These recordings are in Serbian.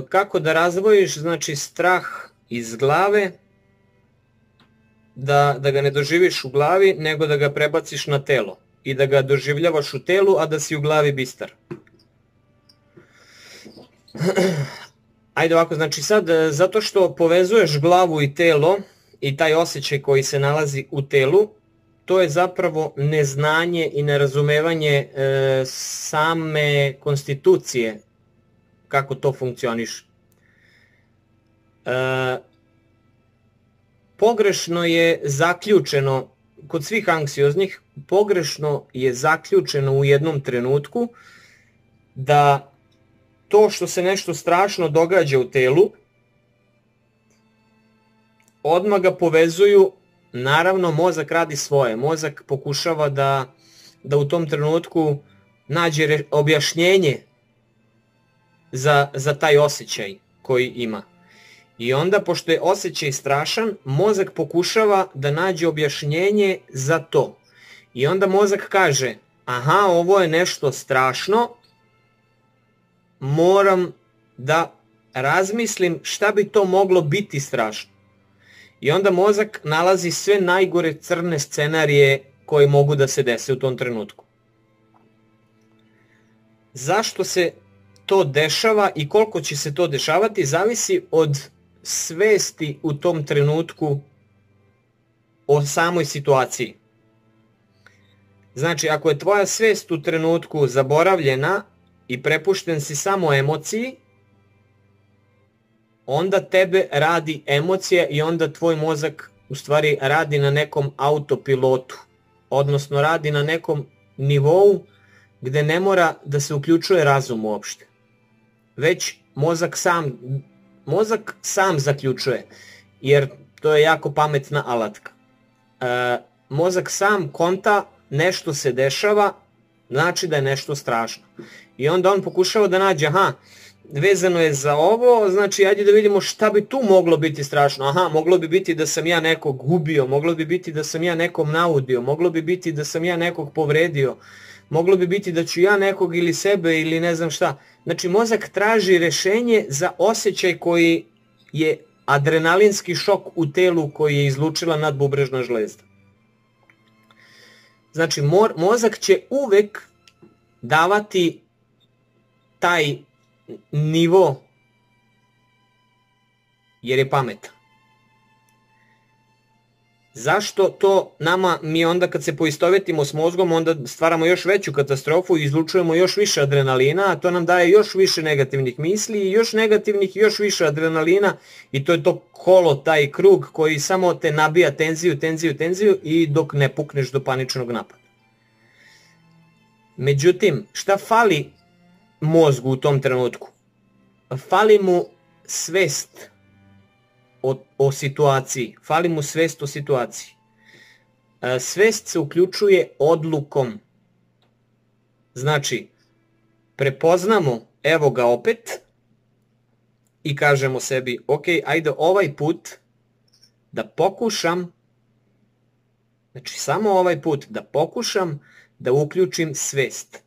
kako da razdvojiš, znači, strah iz glave, da ga ne doživiš u glavi, nego da ga prebaciš na telo i da ga doživljavaš u telu, a da si u glavi bistar. Ajde ovako, znači sad, zato što povezuješ glavu i telo i taj osjećaj koji se nalazi u telu, to je zapravo neznanje i nerazumevanje same konstitucije, kako to funkcioniše. Pogrešno je zaključeno, kod svih anksioznih, pogrešno je zaključeno u jednom trenutku da to što se nešto strašno događa u telu, odmah ga povezuju, naravno mozak radi svoje, mozak pokušava da u tom trenutku nađe objašnjenje za taj osjećaj koji ima. I onda, pošto je osjećaj strašan, mozak pokušava da nađe objašnjenje za to. I onda mozak kaže, aha, ovo je nešto strašno, moram da razmislim šta bi to moglo biti strašno. I onda mozak nalazi sve najgore crne scenarije koje mogu da se dese u tom trenutku. Zašto se to dešava i koliko će se to dešavati, zavisi od svesti u tom trenutku o samoj situaciji. Znači, ako je tvoja svest u trenutku zaboravljena i prepušten si samo emociji, onda tebe radi emocija i onda tvoj mozak u stvari radi na nekom autopilotu, odnosno radi na nekom nivou gde ne mora da se uključuje razum uopšte. Već mozak sam zaključuje, jer to je jako pametna alatka. Mozak sam konta nešto se dešava, znači da je nešto strašno. I onda on pokušava da nađe, aha, vezano je za ovo, znači ajde da vidimo šta bi tu moglo biti strašno. Aha, moglo bi biti da sam ja nekog ubio, moglo bi biti da sam ja nekom naudio, moglo bi biti da sam ja nekog povredio, moglo bi biti da ću ja nekog ili sebe ili ne znam šta. Znači mozak traži rešenje za osjećaj koji je adrenalinski šok u telu koji je izlučila nadbubrežna žlezda. Znači mozak će uvek davati taj nivo jer je pametan. Zašto to nama, mi onda kad se poistovetimo s mozgom, onda stvaramo još veću katastrofu i izlučujemo još više adrenalina, a to nam daje još više negativnih misli i još negativnih i još više adrenalina i to je to kolo, taj krug koji samo te nabija tenziju i dok ne pukneš do paničnog napada. Međutim, šta fali mozgu u tom trenutku? Fali mu svest o situaciji. Fali mu svest o situaciji. Svest se uključuje odlukom. Znači, prepoznamo, evo ga opet, i kažemo sebi, ok, ajde ovaj put da pokušam, znači samo ovaj put da pokušam da uključim svest.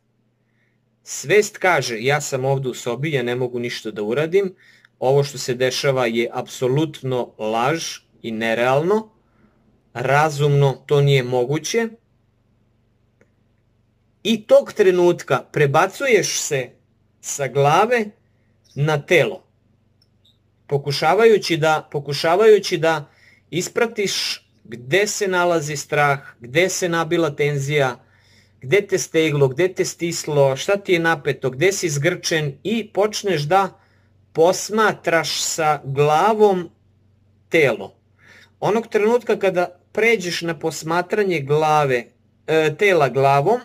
Svest kaže, ja sam ovdje u sobi, ja ne mogu ništa da uradim, ovo što se dešava je apsolutno laž i nerealno, razumno to nije moguće. I tog trenutka prebacuješ se sa glave na telo, pokušavajući da ispratiš gde se nalazi strah, gde se nabila tenzija, gde te steglo, gde te stislo, šta ti je napeto, gde si zgrčen i počneš da posmatraš sa glavom telo. Onog trenutka kada pređeš na posmatranje tela glavom,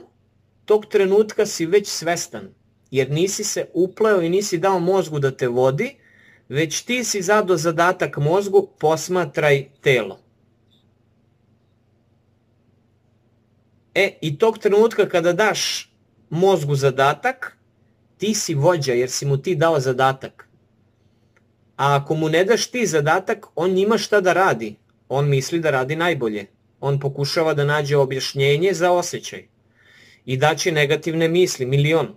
tog trenutka si već svestan, jer nisi se upleo i nisi dao mozgu da te vodi, već ti si zadao zadatak mozgu, posmatraj telo. I tog trenutka kada daš mozgu zadatak, ti si vođa jer si mu ti dao zadatak. A ako mu ne daš ti zadatak, on ima šta da radi. On misli da radi najbolje. On pokušava da nađe objašnjenje za osjećaj. I daće negativne misli, milion.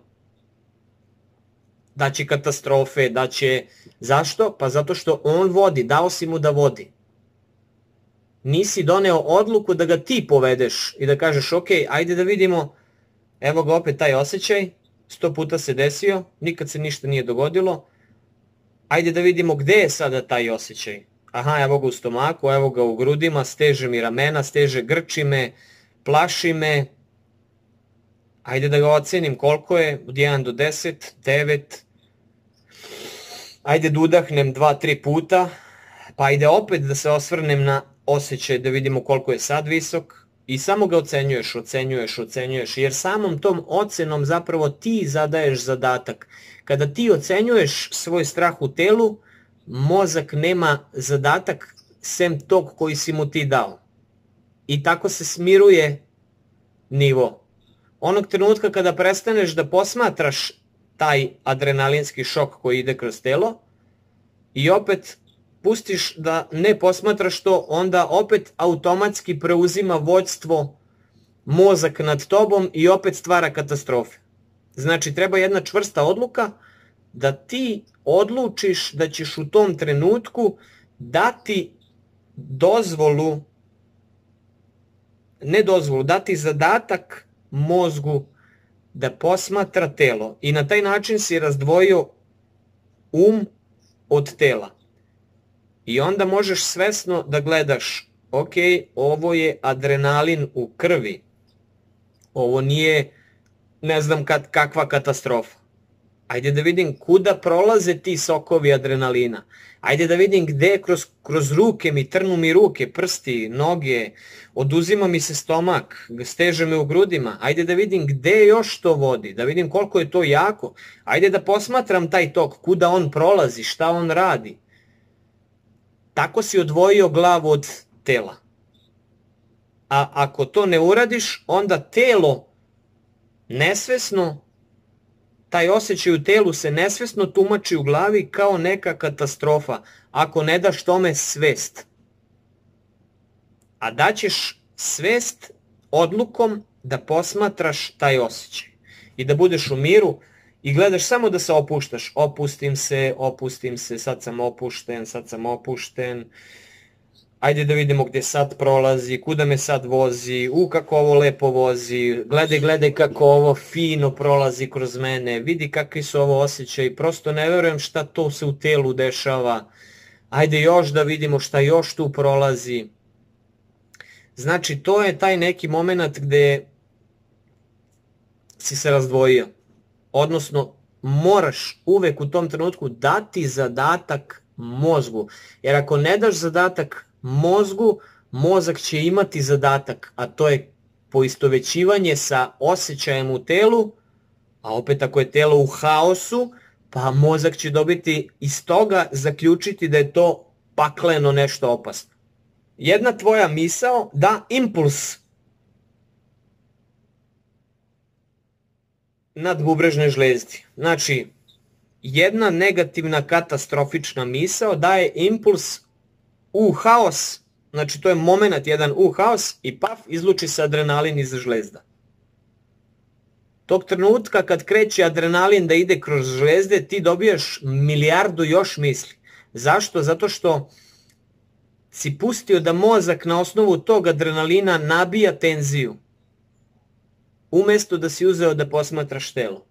da će katastrofe, da će... Zašto? Pa zato što on vodi, dao si mu da vodi. Nisi doneo odluku da ga ti povedeš i da kažeš ok, ajde da vidimo, evo ga opet taj osjećaj, 100 puta se desio, nikad se ništa nije dogodilo, ajde da vidimo gde je sada taj osjećaj. Aha, evo ga u stomaku, evo ga u grudima, steže mi ramena, steže, grči me, plaši me. Ajde da ga ocenim koliko je, od 1 do 10, 9. Ajde da udahnem 2-3 puta, pa ajde opet da se osvrnem na osjećaj da vidimo koliko je sad visok i samo ga ocenjuješ, jer samom tom ocenom zapravo ti zadaješ zadatak. Kada ti ocenjuješ svoj strah u telu, mozak nema zadatak sem tog koji si mu ti dao. I tako se smiruje nivo. Onog trenutka kada prestaneš da posmatraš taj adrenalinski šok koji ide kroz telo i opet pustiš da ne posmatraš to, onda opet automatski preuzima vođstvo mozak nad tobom i opet stvara katastrofe. Znači treba jedna čvrsta odluka da ti odlučiš da ćeš u tom trenutku dati dozvolu, ne dozvolu, dati zadatak mozgu da posmatra telo i na taj način si razdvojio od tela. I onda možeš svesno da gledaš, ok, ovo je adrenalin u krvi, ovo nije ne znam kakva katastrofa. Ajde da vidim kuda prolaze ti sokovi adrenalina. Ajde da vidim gde kroz ruke mi, trnu mi ruke, prsti, noge, oduzima mi se stomak, steže me u grudima. Ajde da vidim gde još to vodi, da vidim koliko je to jako. Ajde da posmatram taj tok, kuda on prolazi, šta on radi. Tako si odvojio glavu od tela. A ako to ne uradiš, onda telo nesvesno, taj osjećaj u telu se nesvesno tumači u glavi kao neka katastrofa, ako ne daš tome svest. A daćeš svest odlukom da posmatraš taj osjećaj i da budeš u miru i gledaš samo da se opuštaš. Opustim se, sad sam opušten. Ajde da vidimo gde sad prolazi, kuda me sad vozi, kako ovo lepo vozi, gledaj kako ovo fino prolazi kroz mene, vidi kakvi su ovo osjećaji, prosto ne verujem šta to se u telu dešava, ajde još da vidimo šta još tu prolazi. Znači to je taj neki moment gde si se razdvojio, odnosno moraš uvek u tom trenutku dati zadatak mozgu, jer ako ne daš zadatak mozgu, mozak će imati zadatak, a to je poistovećivanje sa osjećajem u telu, a opet ako je telo u haosu, pa mozak će dobiti iz toga zaključiti da je to pakleno nešto opasno. Jedna tvoja misao da impuls nadbubrežnoj žlezdi. Znači, jedna negativna katastrofična misao daje impuls u haos, znači to je moment jedan u haos i paf, izluči se adrenalin iz žlezda. Tog trenutka kad kreće adrenalin da ide kroz žlezde, ti dobijaš milijardu još misli. Zašto? Zato što si pustio da mozak na osnovu tog adrenalina nabija tenziju, umesto da si uzeo da posmatraš telo.